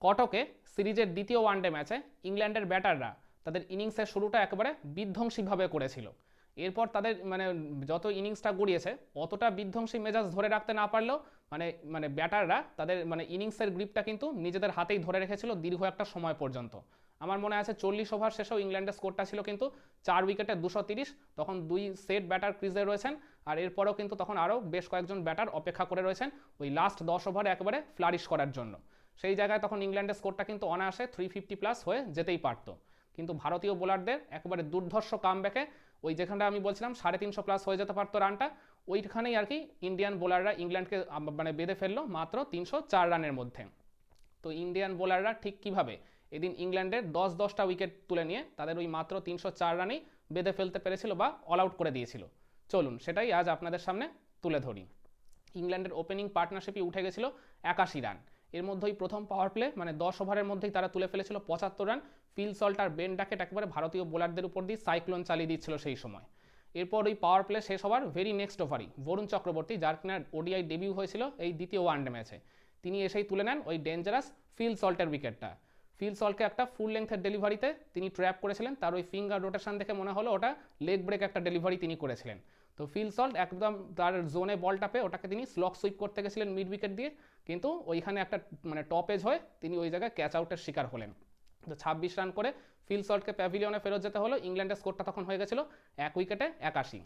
কটকে সিরিজের দ্বিতীয় ওয়ানডে ম্যাচে ইংল্যান্ডের ব্যাটাররা তাদের ইনিংসের শুরুটা একেবারে বিধ্বংসীভাবে করেছিল। এরপর তাদের মানে যত ইনিংসটা গড়িয়েছে অতটা বিধ্বংসী মেজাজ ধরে রাখতে না পারলেও মানে মানে ব্যাটাররা তাদের মানে ইনিংসের গ্রিপটা কিন্তু নিজেদের হাতেই ধরে রেখেছিল দীর্ঘ একটা সময় পর্যন্ত। আমার মনে আছে 40 ওভার শেষেও ইংল্যান্ডের স্কোরটা ছিল কিন্তু 4 উইকেটে 230। তখন 2 সেট ব্যাটার ক্রিজে রয়েছেন, আর এরপরেও কিন্তু তখন আরও বেশ কয়েকজন ব্যাটার অপেক্ষা করে রয়েছেন ওই লাস্ট 10 ওভারে একেবারে ফ্লারিশ করার জন্য। সেই জায়গায় তখন ইংল্যান্ডের স্কোরটা কিন্তু অনায়াসে 350+ হয়ে যেতেই পারতো। কিন্তু ভারতীয় বোলারদের একেবারে দুর্ধর্ষ কামব্যাকে ওই যেখানটা আমি বলছিলাম 350+ হয়ে যেতে পারতো রানটা, ওইখানেই আর কি ইন্ডিয়ান বোলাররা ইংল্যান্ডকে মানে বেঁধে ফেললো মাত্র 304 রানের মধ্যে। তো ইন্ডিয়ান বোলাররা ঠিক কীভাবে এদিন ইংল্যান্ডের 10-10টা উইকেট তুলে নিয়ে তাদের ওই মাত্র 304 রানেই বেঁধে ফেলতে পেরেছিল বা অল আউট করে দিয়েছিল, চলুন সেটাই আজ আপনাদের সামনে তুলে ধরি। ইংল্যান্ডের ওপেনিং পার্টনারশিপই উঠে গেছিল 81 রান। এর মধ্যেই প্রথম পাওয়ার প্লে মানে 10 ওভারের মধ্যেই তারা তুলে ফেলেছিল 75 রান। ফিল সল্ট আর বেন ডাকেট একেবারে ভারতীয় বোলারদের উপর দিয়ে সাইক্লোন চালিয়ে দিচ্ছিল সেই সময়। এরপর ওই পাওয়ার প্লে শেষ হওয়ার ভেরি নেক্সট ওভারই বরুণ চক্রবর্তী, যার কিনা ওডিআই ডেবিউ হয়েছিল এই দ্বিতীয় ওয়ানডে ম্যাচে, তিনি এসেই তুলে নেন ওই ডেঞ্জারাস ফিল সল্টের উইকেটটা। ফিল সল্টকে একটা ফুল লেন্থের ডেলিভারিতে তিনি ট্র্যাপ করেছিলেন, তার ওই ফিঙ্গার রোটেশন দেখে মনে হলো ওটা লেগ ব্রেক একটা ডেলিভারি তিনি করেছিলেন। তো ফিল সল্ট একদম তার জোনে বলটা পেয়ে ওটাকে তিনি স্লক সুইপ করতে গেছিলেন মিড উইকেট দিয়ে, কিন্তু ওইখানে একটা মানে টপ এজ হয়ে তিনি ওই জায়গায় ক্যাচ আউটের শিকার হলেন। তো 26 রান করে ফিল সল্টকে প্যাভিলিয়নে ফেরত যেতে হলো। ইংল্যান্ডের স্কোরটা তখন হয়ে গেছিল 1 উইকেটে 81।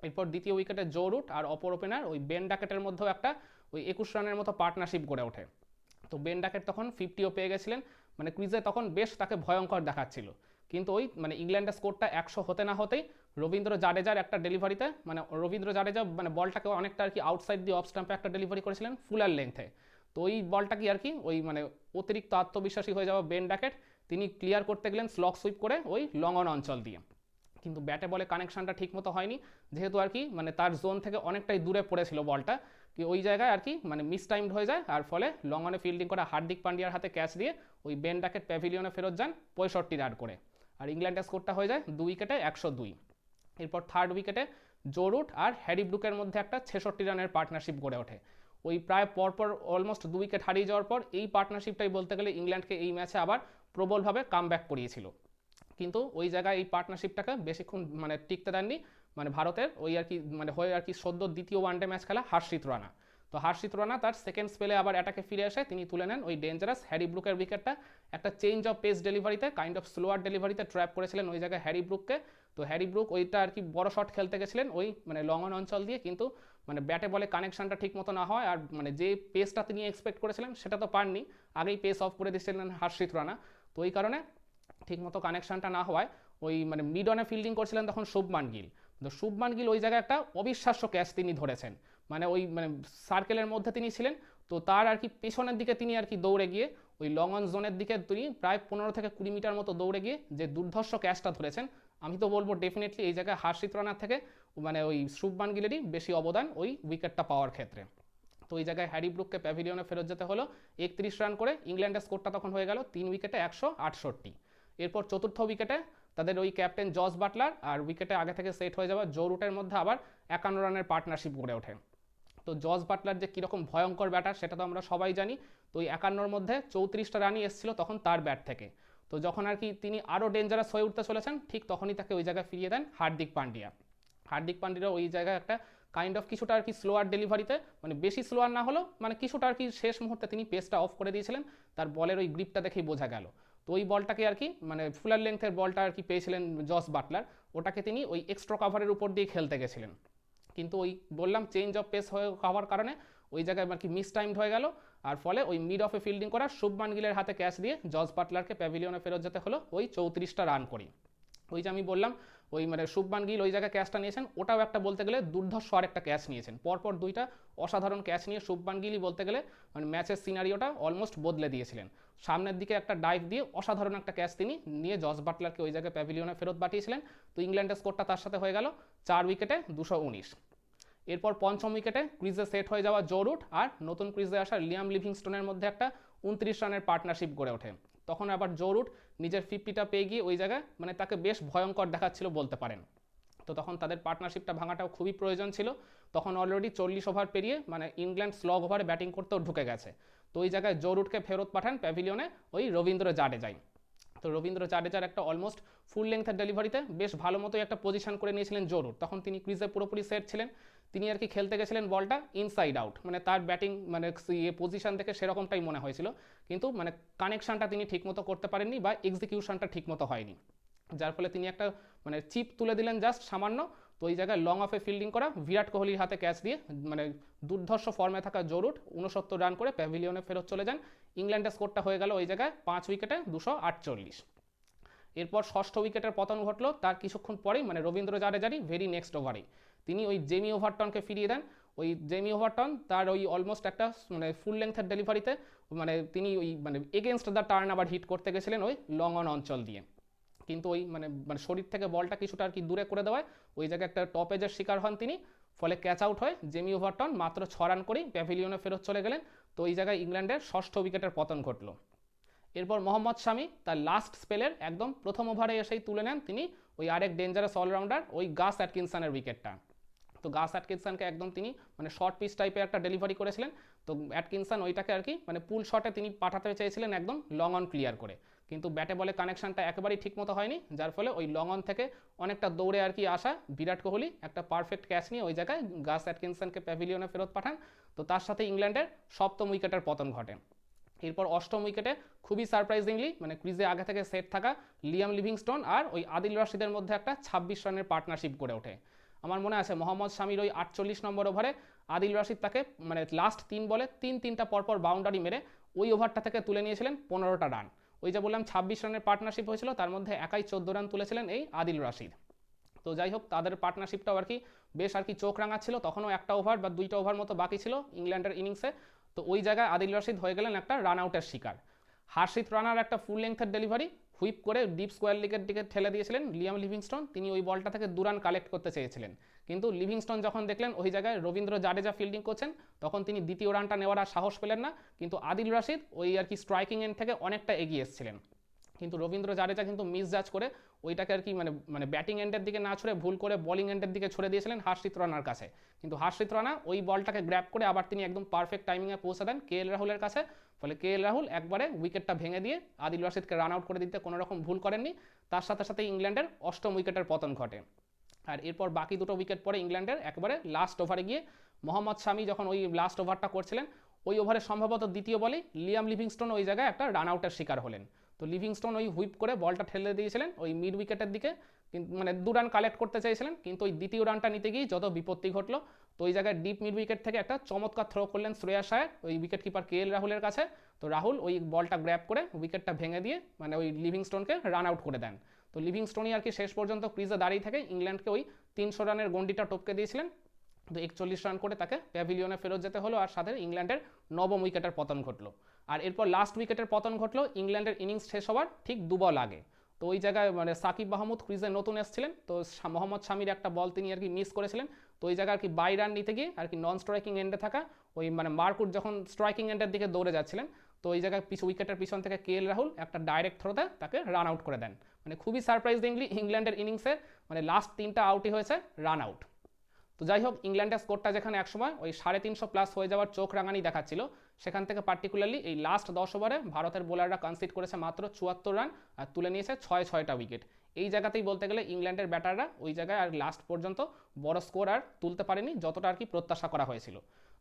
এরপর দ্বিতীয় উইকেটে জো রুট আর অপর ওপেনার ওই বেন ডাকেটের মধ্যেও একটা ওই 21 রানের মতো পার্টনারশিপ গড়ে ওঠে। তো বেন ডাকেট তখন 50ও পেয়ে গেছিলেন, মানে ক্রিজে তখন বেশ তাকে ভয়ঙ্কর দেখাচ্ছিল। কিন্তু ওই মানে ইংল্যান্ডের স্কোরটা 100 হতে না হতেই রবীন্দ্র জাডেজার একটা ডেলিভারিতে মানে রবীন্দ্র জাডেজা মানে বলটাকে অনেকটা আর কি আউটসাইড দিয়ে অফ স্টাম্পে একটা ডেলিভারি করেছিলেন ফুলার লেন্থে। তো ওই বলটা কি আর কি ওই মানে অতিরিক্ত আত্মবিশ্বাসী হয়ে যাওয়া বেন ডাকেট তিনি ক্লিয়ার করতে গেলেন স্লক সুইপ করে ওই লং অন অঞ্চল দিয়ে, কিন্তু ব্যাটে বলে কানেকশনটা ঠিকমতো হয়নি, যেহেতু আর কি মানে তার জোন থেকে অনেকটাই দূরে পড়েছিল বলটা, কি ওই জায়গায় আর কি মানে মিসটাইমড হয়ে যায়, আর ফলে লং অনে ফিল্ডিং করা হার্দিক পান্ডিয়ার হাতে ক্যাচ দিয়ে ওই বেন ডাকেট প্যাভিলিয়নে ফেরত যান 65 রান করে। আর ইংল্যান্ডের স্কোরটা হয়ে যায় 2 উইকেটে 102। এরপর থার্ড উইকেটে জো রুট আর হ্যারি ব্রুকের মধ্যে একটা 66 রানের পার্টনারশিপ গড়ে ওঠে। ওই প্রায় পরপর অলমোস্ট 2 উইকেট হারিয়ে যাওয়ার পর এই পার্টনারশিপটাই বলতে গেলে ইংল্যান্ডকে এই ম্যাচে আবার প্রবলভাবে কামব্যাক করিয়েছিল। কিন্তু ওই জায়গায় এই পার্টনারশিপটাকে বেশিক্ষণ মানে টিকতে দেননি মানে ভারতের ওই আর কি মানে হয়ে আর কি সদ্য দ্বিতীয় ওয়ানডে ম্যাচ খেলা হার্ষিত রানা। তো হার্ষিত রানা তার সেকেন্ড স্পেলে আবার অ্যাটাকে ফিরে এসে তিনি তুলে নেন ওই ডেঞ্জারাস হ্যারি ব্রুকের উইকেটটা। একটা চেঞ্জ অফ পেস ডেলিভারিতে কাইন্ড অফ স্লোয়ার ডেলিভারিতে ট্র্যাপ করেছিলেন ওই জায়গায় হ্যারি ব্রুককে। তো হ্যারি ব্রুক ওইটা আর কি বড় শট খেলতে গেছিলেন ওই মানে লং অন অঞ্চল দিয়ে, কিন্তু মানে ব্যাটে বলে কানেকশনটা ঠিক মতো না হয় আর মানে যে পেসটা তিনি এক্সপেক্ট করেছিলেন সেটা তো পাননি, আগেই পেস অফ করে দিয়েছিলেন হার্ষিত রানা। তো ওই কারণে ঠিকমতো কানেকশনটা না হওয়ায় ওই মানে মিড অনে ফিল্ডিং করছিলেন তখন শুভমান গিল। তো শুভমান গিল ওই জায়গায় একটা অবিশ্বাস্য ক্যাচ তিনি ধরেছেন, মানে ওই মানে সার্কেলের মধ্যে তিনি ছিলেন, তো তার আর কি পেছনের দিকে তিনি আর কি দৌড়ে গিয়ে ওই লং অন জোনের দিকে তিনি প্রায় 15 থেকে 20 মিটার মতো দৌড়ে গিয়ে যে দুর্ধর্ষ ক্যাচটা ধরেছেন, আমি তো বলবো ডেফিনেটলি এই জায়গায় হার্ষিত রানার থেকে মানে ওই শুভমান গিলেরই বেশি অবদান ওই উইকেটটা পাওয়ার ক্ষেত্রে। তো ওই জায়গায় হ্যারি ব্রুককে প্যাভিলিয়নে ফেরত যেতে হলো 31 রান করে। ইংল্যান্ডের স্কোরটা তখন হয়ে গেল 3 উইকেটে 168। এরপর চতুর্থ উইকেটে তাদের ওই ক্যাপ্টেন জস বাটলার আর উইকেটে আগে থেকে সেট হয়ে যাওয়া জো রুটের মধ্যে আবার 51 রানের পার্টনারশিপ গড়ে ওঠে। তো জস বাটলার যে কীরকম ভয়ঙ্কর ব্যাটার সেটা তো আমরা সবাই জানি। তো ওই 51-র মধ্যে 34টা রানই এসেছিল তখন তার ব্যাট থেকে। তো যখন আর কি তিনি আরও ডেঞ্জারাস হয়ে উঠতে চলেছেন ঠিক তখনই তাকে ওই জায়গায় ফিরিয়ে দেন হার্দিক পান্ডিয়া। হার্দিক পান্ডিয়ার ওই জায়গায় একটা কাইন্ড অফ কিছুটা আর কি স্লোয়ার ডেলিভারিতে মানে বেশি স্লোয়ার না হলেও মানে কিছুটা আর কি শেষ মুহূর্তে তিনি পেসটা অফ করে দিয়েছিলেন, তার বলের ওই গ্রিপটা দেখেই বোঝা গেল। তো ওই বলটাকে আর কি মানে ফুলার লেন্থের বলটা আর কি পেয়েছিলেন জস বাটলার, ওটাকে তিনি ওই এক্সট্রা কাভারের উপর দিয়ে খেলতে গেছিলেন, কিন্তু ওই বললাম চেঞ্জ অফ পেস হয়ে হওয়ার কারণে ওই জায়গায় আর কি মিস টাইমড হয়ে গেল, আর ফলে ওই মিড অফে ফিল্ডিং করা শুভমান গিলের হাতে ক্যাচ দিয়ে জস বাটলারকে প্যাভিলিয়নে ফেরত যেতে হলো ওই 34টা রান করি। ওই যে আমি বললাম ওই মানে শুভমান গিল ওই জায়গায় ক্যাচটা নিয়েছেন, ওটাও একটা বলতে গেলে দুর্ধর্ষ আর একটা ক্যাচ নিয়েছেন, পরপর দুইটা অসাধারণ ক্যাচ নিয়ে শুভমান গিলই বলতে গেলে মানে ম্যাচের সিনারিওটা অলমোস্ট বদলে দিয়েছিলেন। সামনের দিকে একটা ডাইভ দিয়ে অসাধারণ একটা ক্যাচ তিনি নিয়ে জস বাটলারকে ওই জায়গায় প্যাভিলিয়নে ফেরত পাঠিয়েছিলেন। তো ইংল্যান্ডের স্কোরটা তার সাথে হয়ে গেল 4 উইকেটে 219। এরপর পঞ্চম উইকেটে ক্রিজে সেট হয়ে যাওয়া জো রুট আর নতুন ক্রিজে আসা লিয়াম লিভিংস্টোনের মধ্যে একটা 29 রানের পার্টনারশিপ গড়ে ওঠে। তখন আবার জো রুট নিজের 50টা পেয়ে গিয়ে ওই জায়গায় মানে তাকে বেশ ভয়ঙ্কর দেখাচ্ছিল বলতে পারেন। তো তখন তাদের পার্টনারশিপটা ভাঙাটাও খুবই প্রয়োজন ছিল। তখন অলরেডি 40 ওভার পেরিয়ে মানে ইংল্যান্ড স্লগ ওভারে ব্যাটিং করতেও ঢুকে গেছে। তো ওই জায়গায় জো রুটকে ফেরত পাঠান প্যাভিলিয়নে ওই রবীন্দ্র জাডেজাই। তো রবীন্দ্র জাডেজার একটা অলমোস্ট ফুল লেন্থের ডেলিভারিতে বেশ ভালো মতোই একটা পজিশন করে নিয়েছিলেন জো রুট, তখন তিনি ক্রিজে পুরোপুরি সেট ছিলেন। তিনি আর কি খেলতে গেছিলেন বলটা ইনসাইড আউট, মানে তার ব্যাটিং মানে পজিশন থেকে সেরকমটাই মনে হয়েছিল, কিন্তু মানে কানেকশনটা তিনি ঠিকমতো করতে পারেননি বা এক্সিকিউশনটা ঠিকমতো হয়নি, যার ফলে তিনি একটা মানে চিপ তুলে দিলেন জাস্ট সামান্য। তো ওই জায়গায় লং অফে ফিল্ডিং করা বিরাট কোহলির হাতে ক্যাচ দিয়ে মানে দুর্ধর্ষ ফর্মে থাকা জো রুট 69 রান করে প্যাভিলিয়নে ফেরত চলে যান। ইংল্যান্ডের স্কোরটা হয়ে গেল ওই জায়গায় 5 উইকেটে 248। এরপর ষষ্ঠ উইকেটের পতন ঘটলো তার কিছুক্ষণ পরেই, মানে রবীন্দ্র জাডেজারই ভেরি নেক্সট ওভারেই তিনি ওই জেমি ওভারটনকে ফিরিয়ে দেন। ওই জেমি ওভারটন তার ওই অলমোস্ট একটা মানে ফুল লেন্থের ডেলিভারিতে মানে তিনি ওই মানে এগেনস্ট দ্য টার্ন আবার হিট করতে গেছিলেন ওই লং অন অঞ্চল দিয়ে, কিন্তু ওই মানে মানে শরীর থেকে বলটা কিছুটা আর কি দূরে করে দেওয়ায় ওই জায়গায় একটা টপ এজের শিকার হন তিনি, ফলে ক্যাচ আউট হয় জেমি ওভারটন মাত্র 6 রান করেই প্যাভিলিয়নে ফেরত চলে গেলেন। তো এই জায়গায় ইংল্যান্ডের ষষ্ঠ উইকেটের পতন ঘটলো। এরপর মোহাম্মদ শামি তার লাস্ট স্পেলের একদম প্রথম ওভারে এসেই তুলে নেন তিনি ওই আরেক ডেঞ্জারাস অলরাউন্ডার ওই গাস অ্যাটকিনসনের উইকেটটা। তো গাস অ্যাটকিনসনকে একদম তিনি মানে শর্ট পিচ টাইপের একটা ডেলিভারি করেছিলেন। তো অ্যাটকিনসন ওইটাকে আর কি মানে পুল শটে তিনি পাঠাতে চেয়েছিলেন একদম লং অন ক্লিয়ার করে, কিন্তু ব্যাটে বলে কানেকশনটা একেবারেই ঠিকমতো হয়নি, যার ফলে ওই লং অন থেকে অনেকটা দৌড়ে আর কি আসা বিরাট কোহলি একটা পারফেক্ট ক্যাচ নিয়ে ওই জায়গায় গাস অ্যাটকিনসনকে প্যাভিলিয়নে ফেরত পাঠান। তো তার সাথে ইংল্যান্ডের সপ্তম উইকেটের পতন ঘটে। এরপর অষ্টম উইকেটে খুবই সারপ্রাইজিংলি মানে ক্রিজে আগে থেকে সেট থাকা লিয়াম লিভিংস্টোন আর ওই আদিল রশিদের মধ্যে একটা 26 রানের পার্টনারশিপ গড়ে ওঠে। আমার মনে আছে মোহাম্মদ শামির ওই 48 নম্বর ওভারে আদিল রশিদ তাকে মানে লাস্ট 3 বলে তিনটা পরপর বাউন্ডারি মেরে ওই ওভারটা থেকে তুলে নিয়েছিলেন 15টা রান। ওই যে বললাম 26 রানের পার্টনারশিপ হয়েছিল, তার মধ্যে একাই 14 রান তুলেছিলেন এই আদিল রশিদ। তো যাই হোক তাদের পার্টনারশিপটাও আর কি বেশ আর কি চোখ রাঙাচ্ছিল, তখনও একটা ওভার বা 2টা ওভার মতো বাকি ছিল ইংল্যান্ডের ইনিংসে। তো ওই জায়গায় আদিল রশিদ হয়ে গেলেন একটা রান আউটের শিকার। হার্ষিত রানার একটা ফুল লেন্থের ডেলিভারি হুইপ করে ডিপ স্কোয়ার লিগের দিকে ঠেলে দিয়েছিলেন লিয়াম লিভিংস্টোন, তিনি ওই বলটা থেকে 2 রান কালেক্ট করতে চেয়েছিলেন, কিন্তু লিভিংস্টোন যখন দেখলেন ওই জায়গায় রবীন্দ্র জাডেজা ফিল্ডিং করছেন তখন তিনি দ্বিতীয় রানটা নেওয়ার আর সাহস পেলেন না, কিন্তু আদিল রশিদ ওই আর কি স্ট্রাইকিং এন্ড থেকে অনেকটা এগিয়ে এসেছিলেন, কিন্তু রবীন্দ্র জাডেজা কিন্তু মিসজাজ করে ওইটাকে আর কি মানে মানে ব্যাটিং এন্ডের দিকে না ছুড়ে ভুল করে বোলিং এন্ডের দিকে ছুড়ে দিয়েছিলেন হার্ষিত রানার কাছে, কিন্তু হার্ষিত রানা ওই বলটাকে গ্র্যাব করে আবার তিনি একদম পারফেক্ট টাইমিংয়ে পৌঁছে দেন কে এল রাহুলের কাছে, ফলে কে এল রাহুল একবারে উইকেটটা ভেঙে দিয়ে আদিল রশিদকে রান আউট করে দিতে কোনো রকম ভুল করেননি। তার সাথে সাথে ইংল্যান্ডের অষ্টম উইকেটের পতন ঘটে। আর এরপর বাকি দুটো উইকেট পরে ইংল্যান্ডের একবারে লাস্ট ওভারে গিয়ে মোহাম্মদ শামি যখন ওই লাস্ট ওভারটা করছিলেন ওই ওভারে সম্ভবত দ্বিতীয় বলেই লিয়াম লিভিংস্টোন ওই জায়গায় একটা রান আউটের শিকার হলেন। তো লিভিংস্টোন ওই হুইপ করে বলটা ঠেলে দিয়েছিলেন ওই মিড উইকেটের দিকে, কিন্তু মানে 2 রান কালেক্ট করতে চাইছিলেন, কিন্তু ওই দ্বিতীয় রানটা নিতে গিয়ে যত বিপত্তি ঘটলো। তো ওই জায়গায় ডিপ মিড উইকেট থেকে একটা চমৎকার থ্রো করলেন শ্রেয়াস আয়ার ওই উইকেট কিপার কে এল রাহুলের কাছে। তো রাহুল ওই বলটা গ্র্যাব করে উইকেটটা ভেঙে দিয়ে মানে ওই লিভিংস্টোনকে রান আউট করে দেন। তো লিভিংস্টোনই আর কি শেষ পর্যন্ত ক্রিজে দাঁড়িয়ে থেকে ইংল্যান্ডকে ওই 300 রানের গন্ডিটা টপকে দিয়েছিলেন। তো 41 রান করে তাকে প্যাভিলিয়নে ফেরত যেতে হলো, আর সাথে ইংল্যান্ডের নবম উইকেটের পতন ঘটলো। আর এরপর লাস্ট উইকেটের পতন ঘটলো ইংল্যান্ডের ইনিংস শেষ হওয়ার ঠিক 2 বল আগে। তো ওই জায়গায় মানে সাকিব মাহমুদ ক্রিজে নতুন এসেছিলেন, তো মোহাম্মদ শামির একটা বল তিনি আর কি মিস করেছিলেন। তো ওই জায়গায় আর কি বাই রান নিতে গিয়ে আর কি নন স্ট্রাইকিং এন্ডে থাকা ওই মানে মার্কুট যখন স্ট্রাইকিং এন্ডের দিকে দৌড়ে যাচ্ছিলেন, তো ওই জায়গায় উইকেটের পিছন থেকে কে এল রাহুল একটা ডাইরেক্ট থ্রোতে তাকে রান আউট করে দেন। মানে খুবই সারপ্রাইজিংলি ইংল্যান্ডের ইনিংসে মানে লাস্ট 3টা আউটই হয়েছে রান আউট। তো যাই হোক ইংল্যান্ডের স্কোরটা যেখানে একসময় ওই 350 প্লাস হয়ে যাওয়ার চোখ রাঙানি দেখাচ্ছিল, সেখান থেকে পার্টিকুলারলি এই লাস্ট 10 ওভারে ভারতের বোলাররা কনসিড করেছে মাত্র 74 রান আর তুলে নিয়েছে 6টা উইকেট। এই জায়গাতেই বলতে গেলে ইংল্যান্ডের ব্যাটাররা ওই জায়গায় আর লাস্ট পর্যন্ত বড় স্কোর আর তুলতে পারেনি যতটা আর কি প্রত্যাশা করা হয়েছিল।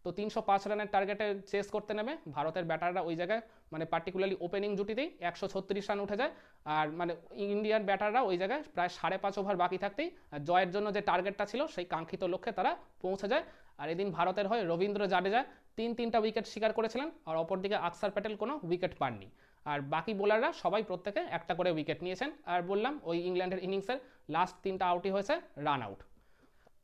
তো 305 রানের টার্গেটে চেস করতে নেমে ভারতের ব্যাটাররা ওই জায়গায় মানে পার্টিকুলারলি ওপেনিং জুটিতেই 136 রান উঠে যায়, আর মানে ইন্ডিয়ান ব্যাটাররা ওই জায়গায় প্রায় 5.5 ওভার বাকি থাকতেই জয়ের জন্য যে টার্গেটটা ছিল সেই কাঙ্ক্ষিত লক্ষ্যে তারা পৌঁছে যায়। আর এদিন ভারতের হয়ে রবীন্দ্র জাডেজা 3টা উইকেট শিকার করেছিলেন, আর অপরদিকে আকসার প্যাটেল কোনো উইকেট পাননি, আর বাকি বোলাররা সবাই প্রত্যেকে একটা করে উইকেট নিয়েছেন। আর বললাম ওই ইংল্যান্ডের ইনিংসের লাস্ট 3টা আউটই হয়েছে রান আউট।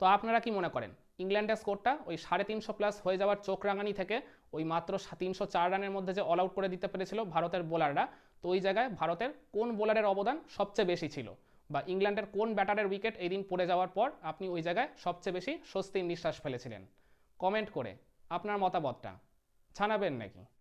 তো আপনারা কি মনে করেন ইংল্যান্ডের স্কোরটা ওই 350 প্লাস হয়ে যাওয়ার চোখ রাঙানি থেকে ওই মাত্র 304 রানের মধ্যে যে অল আউট করে দিতে পেরেছিল ভারতের বোলাররা, তো ওই জায়গায় ভারতের কোন বোলারের অবদান সবচেয়ে বেশি ছিল, বা ইংল্যান্ডের কোন ব্যাটারের উইকেট এই দিন পড়ে যাওয়ার পর আপনি ওই জায়গায় সবচেয়ে বেশি স্বস্তির নিঃশ্বাস ফেলেছিলেন? কমেন্ট করে আপনার মতামতটা জানাবেন নাকি?